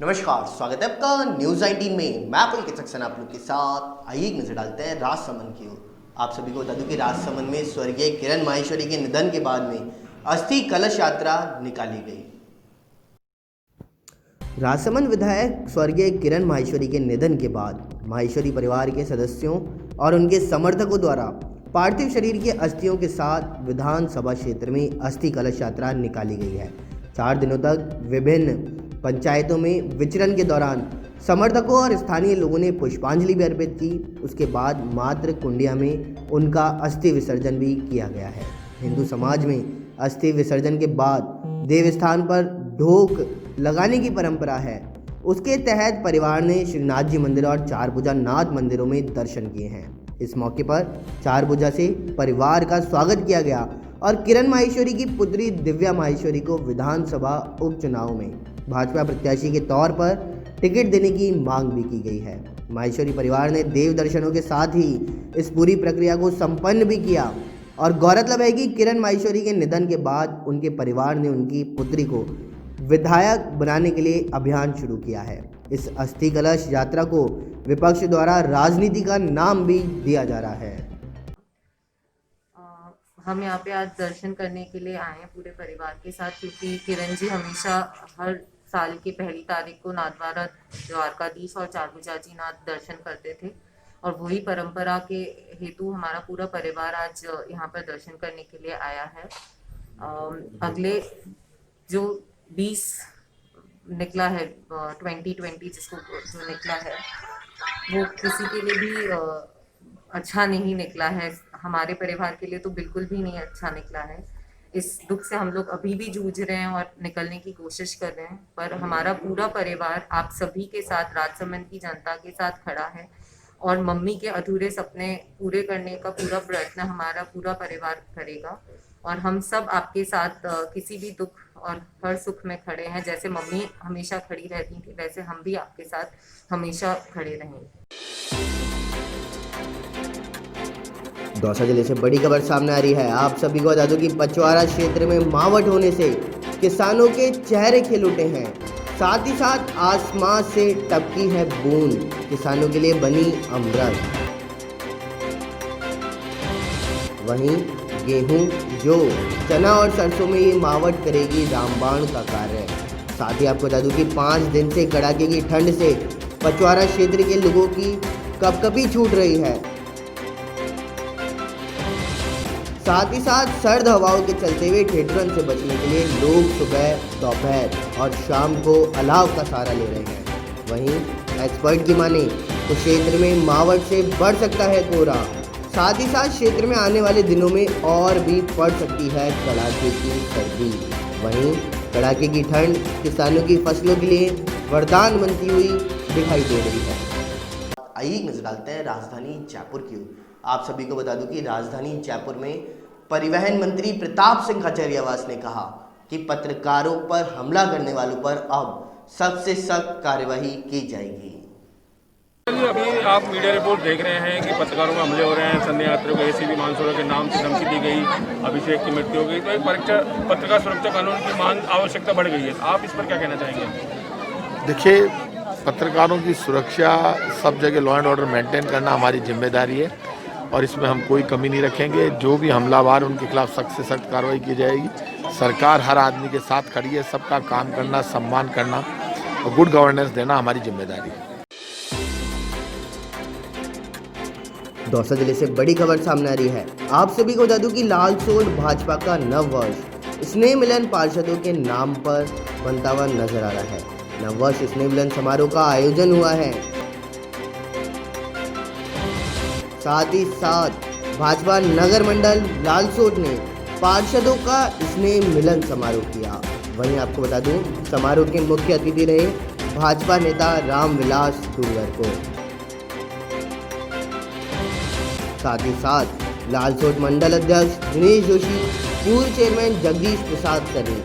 नमस्कार, स्वागत है आपका न्यूज 19 में। मैं पुलकित सक्सेना आप लोग के साथ। आइए एक नजर डालते हैं राजसमंद की ओर। आप सभी को बता दूं कि राजसमंद में स्वर्गीय किरण माहेश्वरी के निधन के बाद में अस्थि कलश यात्रा निकाली गई। राजसमंद विधायक स्वर्गीय किरण माहेश्वरी के निधन के बाद माहेश्वरी परिवार के सदस्यों और उनके समर्थकों द्वारा पार्थिव शरीर की अस्थियों के साथ विधानसभा क्षेत्र में अस्थि कलश यात्रा निकाली गई है। 4 दिनों तक विभिन्न पंचायतों में विचरण के दौरान समर्थकों और स्थानीय लोगों ने पुष्पांजलि भी अर्पित की। उसके बाद मातृ कुंडिया में उनका अस्थि विसर्जन भी किया गया है। हिंदू समाज में अस्थि विसर्जन के बाद देवस्थान पर ढोक लगाने की परंपरा है। उसके तहत परिवार ने श्रीनाथ जी मंदिर और चारभुजा नाथ मंदिरों में दर्शन किए हैं। इस मौके पर चारभुजा से परिवार का स्वागत किया गया और किरण माहेश्वरी की पुत्री दिव्या माहेश्वरी को विधानसभा उपचुनाव में भाजपा प्रत्याशी के तौर पर टिकट देने की मांग भी की गई है। माहेश्वरी परिवार ने देव दर्शनों के साथ ही इस पूरी प्रक्रिया को संपन्न भी किया और गौरतलब है कि किरण माहेश्वरी के निधन के बाद उनके परिवार ने उनकी पुत्री को विधायक बनाने के लिए अभियान शुरू किया है। इस अस्थि कलश यात्रा को विपक्ष द्वारा राजनीति का नाम भी दिया जा रहा है। हम यहाँ पे आज दर्शन करने के लिए आए हैं पूरे परिवार के साथ, क्योंकि किरण जी हमेशा हर साल की पहली तारीख को नाथद्वारा द्वारकाधीश और चारभुजा जी नाथ दर्शन करते थे और वही परंपरा के हेतु हमारा पूरा परिवार आज यहाँ पर दर्शन करने के लिए आया है। अगले जो 20 निकला है 2020 जिसको जो निकला है वो किसी के लिए भी अच्छा नहीं निकला है। हमारे परिवार के लिए तो बिल्कुल भी नहीं अच्छा निकला है। इस दुख से हम लोग अभी भी जूझ रहे हैं और निकलने की कोशिश कर रहे हैं, पर हमारा पूरा परिवार आप सभी के साथ, राजसमंद की जनता के साथ खड़ा है और मम्मी के अधूरे सपने पूरे करने का पूरा प्रयत्न हमारा पूरा परिवार करेगा और हम सब आपके साथ किसी भी दुख और हर सुख में खड़े हैं। जैसे मम्मी हमेशा खड़ी रहती थी वैसे हम भी आपके साथ हमेशा खड़े रहेंगे। दौसा जिले से बड़ी खबर सामने आ रही है। आप सभी को बता दूं कि पचवाड़ा क्षेत्र में मावठ होने से किसानों के चेहरे खिल उठे हैं। साथ ही साथ आसमान से टपकी है बूंद, किसानों के लिए बनी अमृत। वहीं गेहूं, जौ, चना और सरसों में ये मावठ करेगी रामबाण का कार्य। साथ ही आपको बता दूं कि 5 दिन से कड़ाके की ठंड से पचवाड़ा क्षेत्र के लोगों की कपकपी छूट रही है। साथ ही साथ सर्द हवाओं के चलते हुए ठिठुरन से बचने के लिए लोग सुबह, दोपहर और शाम को अलाव का सहारा ले रहे हैं। वहीं एक्सपर्ट की माने तो क्षेत्र में मावठ से बढ़ सकता है कोहरा। साथ ही साथ क्षेत्र में आने वाले दिनों में और भी पड़ सकती है कड़ाके की सर्दी। वहीं कड़ाके की ठंड किसानों की फसलों के लिए वरदान बनती हुई दिखाई दे रही है। आइए नजर डालते हैं राजधानी जयपुर की ओर। आप सभी को बता दूं कि राजधानी जयपुर में परिवहन मंत्री प्रताप सिंह खाचरियावास ने कहा कि पत्रकारों पर हमला करने वालों पर अब सख्त से सख्त कार्यवाही की जाएगी। अभी आप मीडिया रिपोर्ट देख रहे हैं कि पत्रकारों में हमले हो रहे हैं। संध्या यात्रियों को एसीपी मानसरोवर के नाम से धमकी दी गई, अभिषेक की मृत्यु हो गई, तो एक पत्रकार सुरक्षा कानून की मांग आवश्यकता बढ़ गई है। आप इस पर क्या कहना चाहेंगे? देखिए, पत्रकारों की सुरक्षा सब जगह लॉ एंड ऑर्डर मेंटेन करना हमारी जिम्मेदारी है और इसमें हम कोई कमी नहीं रखेंगे। जो भी हमलावर उनके खिलाफ सख्त से सख्त कार्रवाई की जाएगी। सरकार हर आदमी के साथ खड़ी है। सबका काम करना, सम्मान करना और गुड गवर्नेंस देना हमारी जिम्मेदारी है। दौसा जिले से बड़ी खबर सामने आ रही है। आप सभी को बता दूं कि लालसोट भाजपा का नववर्ष स्नेह मिलन पार्षदों के नाम पर बनता हुआ नजर आ रहा है। नववर्ष स्नेह मिलन समारोह का आयोजन हुआ है। साथ ही साथ भाजपा नगर मंडल लालसोट ने पार्षदों का स्नेह मिलन समारोह किया। वहीं आपको बता दूं समारोह के मुख्य अतिथि रहे भाजपा नेता रामविलास दुर्गरपुर। साथ ही साथ लालसोट मंडल अध्यक्ष दिनेश जोशी, पूर्व चेयरमैन जगदीश प्रसाद सनी,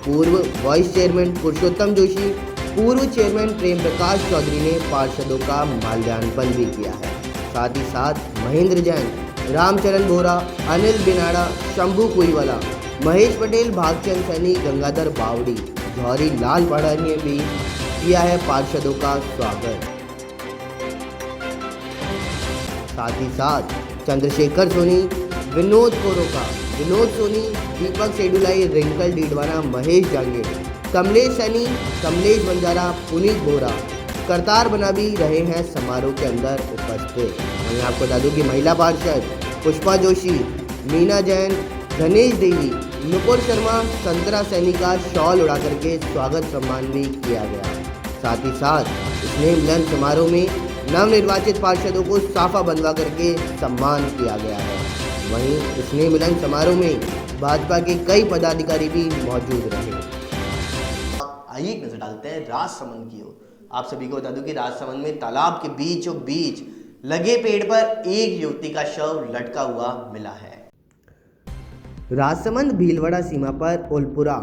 पूर्व वाइस चेयरमैन पुरुषोत्तम जोशी, पूर्व चेयरमैन प्रेम प्रकाश चौधरी ने पार्षदों का माल्यार्पण भी किया है। साथ ही साथ महेंद्र जैन, रामचरण बोरा, अनिल बिनाड़ा, शंभू कुईवाला, महेश पटेल, भागचंद सैनी, गंगाधर बावड़ी, जौहरी लाल पाड़ा ने भी किया है पार्षदों का स्वागत। साथ ही साथ चंद्रशेखर सोनी, विनोद कोरोका, विनोद सोनी, दीपक सेडुलाई, रिंकल डीडवाना, महेश जांगीर, कमलेश सैनी, कमलेश बंजारा, पुनीत बोरा, करतार बना भी रहे हैं समारोह के अंदर उपस्थित। वहीं आपको बता दूं कि महिला पार्षद पुष्पा जोशी, मीना जैन, धनेश देवी, नुपुर शर्मा, संतरा सैनी का शॉल उड़ा करके स्वागत सम्मान भी किया गया। साथ ही साथ स्नेह मिलन समारोह में नवनिर्वाचित पार्षदों को साफा बंधवा करके सम्मान किया गया है। वहीं स्नेह मिलन समारोह में भाजपा के कई पदाधिकारी भी मौजूद रहे। आइए एक नजर डालते हैं राजसमंद की ओर। आप सभी को बता दूं कि राजसमंद में तालाब के बीचों बीच लगे पेड़ पर एक युवती का शव लटका हुआ मिला है। राजसमंद भीलवाड़ा सीमा पर उलपुरा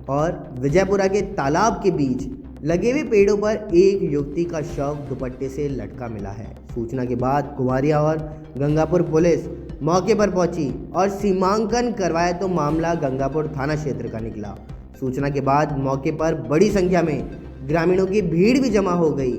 और विजयपुरा के तालाब के बीच लगे हुए पेड़ों पर एक युवती का शव दुपट्टे से लटका मिला है। सूचना के बाद कुमारिया और गंगापुर पुलिस मौके पर पहुंची और सीमांकन करवाया तो मामला गंगापुर थाना क्षेत्र का निकला। सूचना के बाद मौके पर बड़ी संख्या में ग्रामीणों की भीड़ भी जमा हो गई।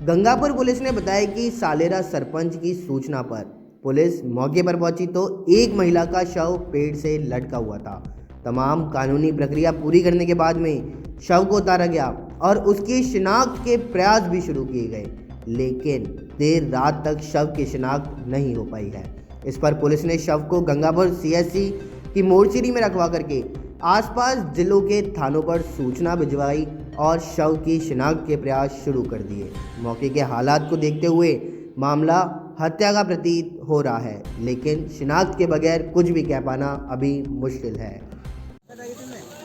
गंगापुर पुलिस ने बताया कि सालेरा सरपंच की सूचना पर पुलिस मौके पर पहुंची तो एक महिला का शव पेड़ से लटका हुआ था। तमाम कानूनी प्रक्रिया पूरी करने के बाद में शव को उतारा गया और उसकी शिनाख्त के प्रयास भी शुरू किए गए, लेकिन देर रात तक शव की शिनाख्त नहीं हो पाई है। इस पर पुलिस ने शव को गंगापुर सीएचसी की मोर्चरी में रखवा करके आसपास जिलों के थानों पर सूचना भिजवाई और शव की शिनाख्त के प्रयास शुरू कर दिए। मौके के हालात को देखते हुए मामला हत्या का प्रतीत हो रहा है, लेकिन शिनाख्त के बगैर कुछ भी कह पाना अभी मुश्किल है।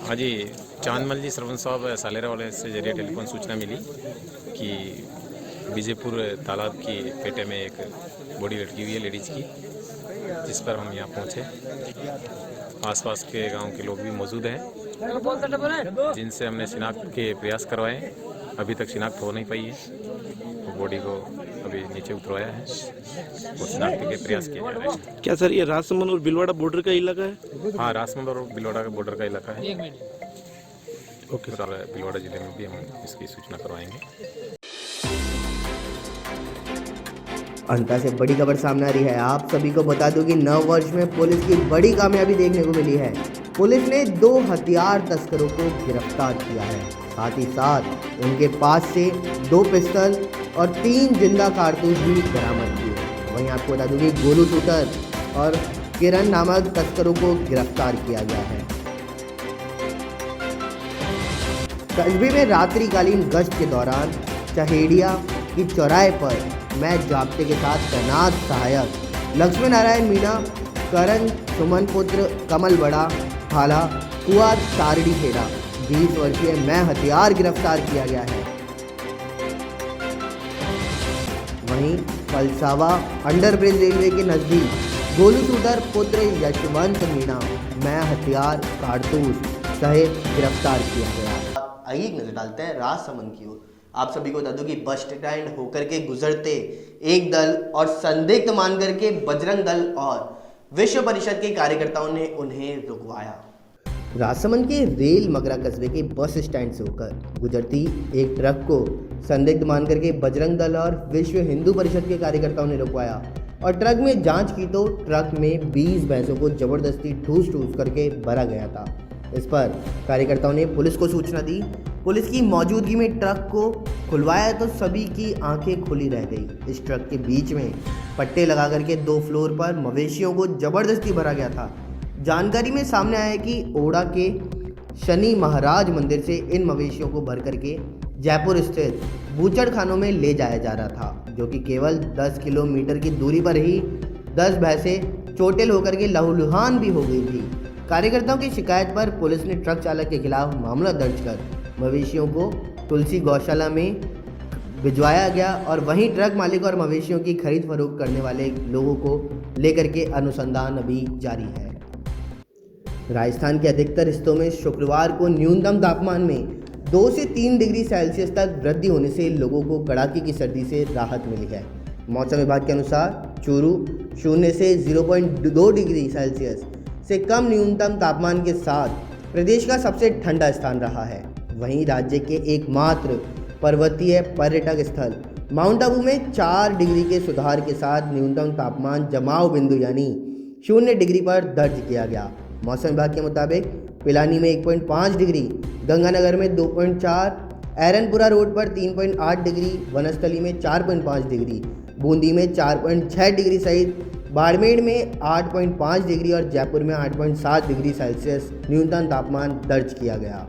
हाँ जी, चांदमल जी सरपंच साहब सालेरा वाले से जरिए टेलीफोन सूचना मिली कि विजयपुर तालाब की पेटे में एक बॉडी लटकी हुई है लेडीज़ की, जिस पर हम यहाँ पहुँचे। आसपास के गांव के लोग भी मौजूद हैं, जिनसे हमने शिनाख्त के प्रयास करवाए। अभी तक शिनाख्त हो नहीं पाई है, तो बॉडी को अभी नीचे उतरवाया है और शिनाख्त के प्रयास किए जा रहे हैं। क्या सर ये राजसमंद और भीलवाड़ा बॉर्डर का इलाका है? हाँ, राजसमंद और भीलवाड़ा का बॉर्डर का इलाका है। ओके सर, भीलवाड़ा जिले में भी हम इसकी सूचना करवाएंगे। अंता से बड़ी खबर सामने आ रही है। आप सभी को बता दूं कि नव वर्ष में पुलिस की बड़ी कामयाबी देखने को मिली है। पुलिस ने 2 हथियार तस्करों को गिरफ्तार किया है। साथ ही साथ उनके पास से 2 पिस्टल और 3 जिंदा कारतूस भी बरामद किए। वहीं आपको बता दूं कि गोलू शूटर और किरण नामक तस्करों को गिरफ्तार किया गया है। कस्बे में रात्रिकालीन गश्त के दौरान चहेड़िया की चौराहे पर मैच जाब्ते के साथ तैनात सहायक लक्ष्मी नारायण मीणा, करण सुमन पुत्र कमल बड़ा भाला कुआ तारड़ी खेड़ा 20 वर्षीय मैं हथियार गिरफ्तार किया गया है। वहीं फलसावा अंडरब्रिज रेलवे के नजदीक गोलू शूटर पुत्र यशवंत मीणा मैं हथियार कारतूस सहित गिरफ्तार किया गया। आइए एक नजर डालते हैं राजसमंद की ओर। आप सभी को बता दूं कि बस स्टैंड होकर के गुजरते एक दल और संदिग्ध मान करके बजरंग दल और विश्व परिषद के कार्यकर्ताओं ने उन्हें रुकवाया। राजसमंद के रेल मगरा कस्बे के बस स्टैंड से होकर गुजरती एक ट्रक को संदिग्ध मान करके बजरंग दल और विश्व हिंदू परिषद के कार्यकर्ताओं ने रुकवाया और ट्रक में जांच की तो ट्रक में 20 भैंसों को जबरदस्ती ठूस करके भरा गया था। इस पर कार्यकर्ताओं ने पुलिस को सूचना दी। पुलिस की मौजूदगी में ट्रक को खुलवाया तो सभी की आंखें खुली रह गई। इस ट्रक के बीच में पट्टे लगा करके 2 फ्लोर पर मवेशियों को जबरदस्ती भरा गया था। जानकारी में सामने आया कि ओड़ा के शनि महाराज मंदिर से इन मवेशियों को भर करके जयपुर स्थित बूचड़ खानों में ले जाया जा रहा था, जो कि केवल 10 किलोमीटर की दूरी पर ही 10 भैंसें चोटिल होकर के लहूलुहान भी हो गई थी। कार्यकर्ताओं की शिकायत पर पुलिस ने ट्रक चालक के खिलाफ मामला दर्ज कर मवेशियों को तुलसी गौशाला में भिजवाया गया और वहीं ट्रक मालिक और मवेशियों की खरीद फरोख्त करने वाले लोगों को लेकर के अनुसंधान अभी जारी है। राजस्थान के अधिकतर हिस्सों में शुक्रवार को न्यूनतम तापमान में 2 से 3 डिग्री सेल्सियस तक वृद्धि होने से लोगों को कड़ाके की सर्दी से राहत मिली है। मौसम विभाग के अनुसार चूरू 0 से 0.2 डिग्री सेल्सियस से कम न्यूनतम तापमान के साथ प्रदेश का सबसे ठंडा स्थान रहा है। वहीं राज्य के एकमात्र पर्वतीय पर्यटक स्थल माउंट आबू में 4 डिग्री के सुधार के साथ न्यूनतम तापमान जमाव बिंदु यानी 0 डिग्री पर दर्ज किया गया। मौसम विभाग के मुताबिक पिलानी में 1.5 डिग्री, गंगानगर में 2.4, एरनपुरा रोड पर 3.8 डिग्री, वनस्थली में 4.5 डिग्री, बूंदी में 4.6 डिग्री सहित बाड़मेर में 8.5 डिग्री और जयपुर में 8.7 डिग्री सेल्सियस न्यूनतम तापमान दर्ज किया गया।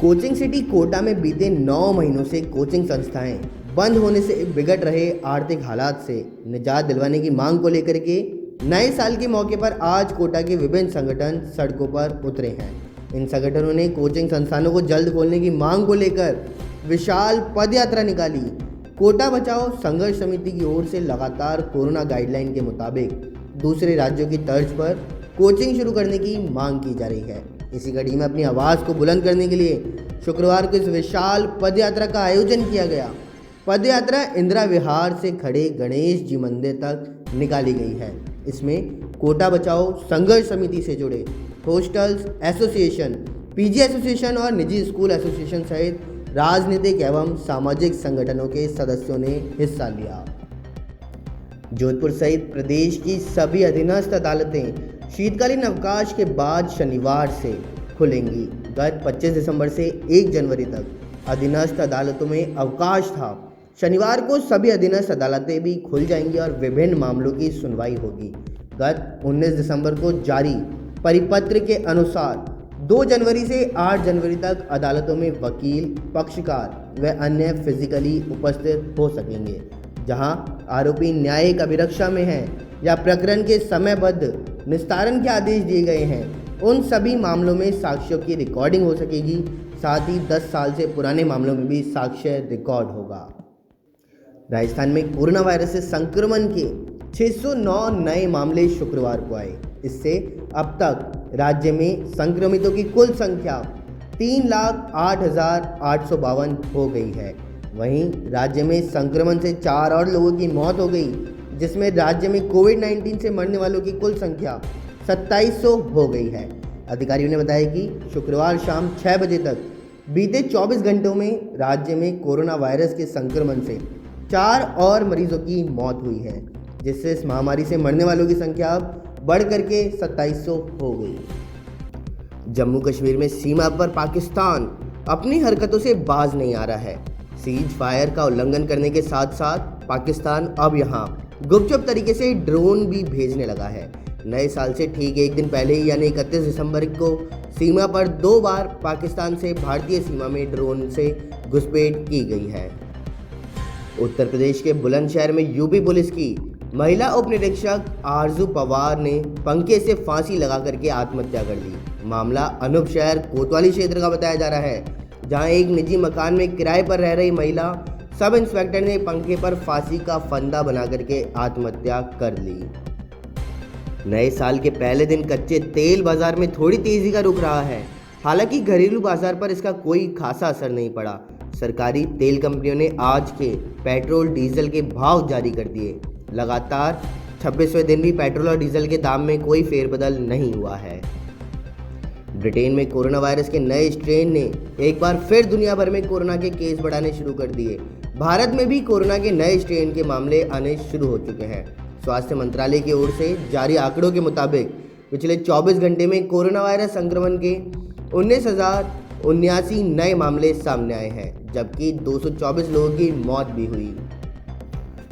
कोचिंग सिटी कोटा में बीते 9 महीनों से कोचिंग संस्थाएं बंद होने से बिगड़ रहे आर्थिक हालात से निजात दिलवाने की मांग को लेकर के नए साल के मौके पर आज कोटा के विभिन्न संगठन सड़कों पर उतरे हैं। इन संगठनों ने कोचिंग संस्थानों को जल्द खोलने की मांग को लेकर विशाल पदयात्रा निकाली। कोटा बचाओ संघर्ष समिति की ओर से लगातार कोरोना गाइडलाइन के मुताबिक दूसरे राज्यों की तर्ज पर कोचिंग शुरू करने की मांग की जा रही है। इसी कड़ी में अपनी आवाज़ को बुलंद करने के लिए शुक्रवार को इस विशाल पदयात्रा का आयोजन किया गया। पदयात्रा इंदिरा विहार से खड़े गणेश जी मंदिर तक निकाली गई है। इसमें कोटा बचाओ संघर्ष समिति से जुड़े हॉस्टल्स एसोसिएशन, पीजी एसोसिएशन और निजी स्कूल एसोसिएशन सहित राजनीतिक एवं सामाजिक संगठनों के सदस्यों ने हिस्सा लिया। जोधपुर सहित प्रदेश की सभी अधीनस्थ अदालतें शीतकालीन अवकाश के बाद शनिवार से खुलेंगी। गत 25 दिसंबर से 1 जनवरी तक अधीनस्थ अदालतों में अवकाश था। शनिवार को सभी अधीनस्थ अदालतें भी खुल जाएंगी और विभिन्न मामलों की सुनवाई होगी। गत 19 दिसंबर को जारी परिपत्र के अनुसार 2 जनवरी से 8 जनवरी तक अदालतों में वकील, पक्षकार व अन्य फिजिकली उपस्थित हो सकेंगे। जहां आरोपी न्यायिक अभिरक्षा में हैं या प्रकरण के समयबद्ध निस्तारण के आदेश दिए गए हैं, उन सभी मामलों में साक्ष्यों की रिकॉर्डिंग हो सकेगी। साथ ही 10 साल से पुराने मामलों में भी साक्ष्य रिकॉर्ड होगा। राजस्थान में कोरोना वायरस से संक्रमण के 609 नए मामले शुक्रवार को आए। इससे अब तक राज्य में संक्रमितों की कुल संख्या 3,08,852 हो गई है। वहीं राज्य में संक्रमण से 4 और लोगों की मौत हो गई, जिसमें राज्य में कोविड-19 से मरने वालों की कुल संख्या 2700 हो गई है। अधिकारियों ने बताया कि शुक्रवार शाम 6 बजे तक बीते 24 घंटों में राज्य में कोरोना वायरस के संक्रमण से 4 और मरीजों की मौत हुई है, जिससे इस महामारी से मरने वालों की संख्या अब बढ़ करके 2700 हो गई। जम्मू कश्मीर में सीमा पर पाकिस्तान अपनी हरकतों से बाज नहीं आ रहा है। सीज फायर का उल्लंघन करने के साथ साथ पाकिस्तान अब यहां गुपचुप तरीके से ड्रोन भी भेजने लगा है। नए साल से ठीक 1 दिन पहले ही यानी 31 दिसंबर को सीमा पर 2 बार पाकिस्तान से भारतीय सीमा में ड्रोन से घुसपैठ की गई है। उत्तर प्रदेश के बुलंदशहर में यूपी पुलिस की महिला उप निरीक्षक आरजू पवार ने पंखे से फांसी लगा करके आत्महत्या कर ली। मामला अनूप शहर कोतवाली क्षेत्र का बताया जा रहा है, जहां एक निजी मकान में किराए पर रह रही महिला सब इंस्पेक्टर ने पंखे पर फांसी का फंदा बना करके आत्महत्या कर ली। नए साल के पहले दिन कच्चे तेल बाजार में थोड़ी तेजी का रुख रहा है। हालांकि घरेलू बाजार पर इसका कोई खासा असर नहीं पड़ा। सरकारी तेल कंपनियों ने आज के पेट्रोल डीजल के भाव जारी कर दिए। लगातार 26वें दिन भी पेट्रोल और डीजल के दाम में कोई फेरबदल नहीं हुआ है। ब्रिटेन में कोरोना वायरस के नए स्ट्रेन ने एक बार फिर दुनिया भर में कोरोना के केस बढ़ाने शुरू कर दिए। भारत में भी कोरोना के नए स्ट्रेन के मामले आने शुरू हो चुके हैं। स्वास्थ्य मंत्रालय की ओर से जारी आंकड़ों के मुताबिक पिछले 24 घंटे में कोरोना वायरस संक्रमण के 19,079 नए मामले सामने आए हैं, जबकि 224 लोगों की मौत भी हुई।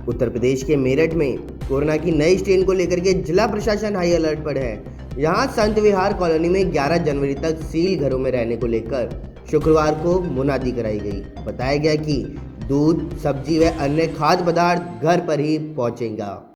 उत्तर प्रदेश के मेरठ में कोरोना की नई स्ट्रेन को लेकर के जिला प्रशासन हाई अलर्ट पर है। यहां संत विहार कॉलोनी में 11 जनवरी तक सील घरों में रहने को लेकर शुक्रवार को मुनादी कराई गई। बताया गया कि दूध, सब्जी व अन्य खाद्य पदार्थ घर पर ही पहुंचेगा।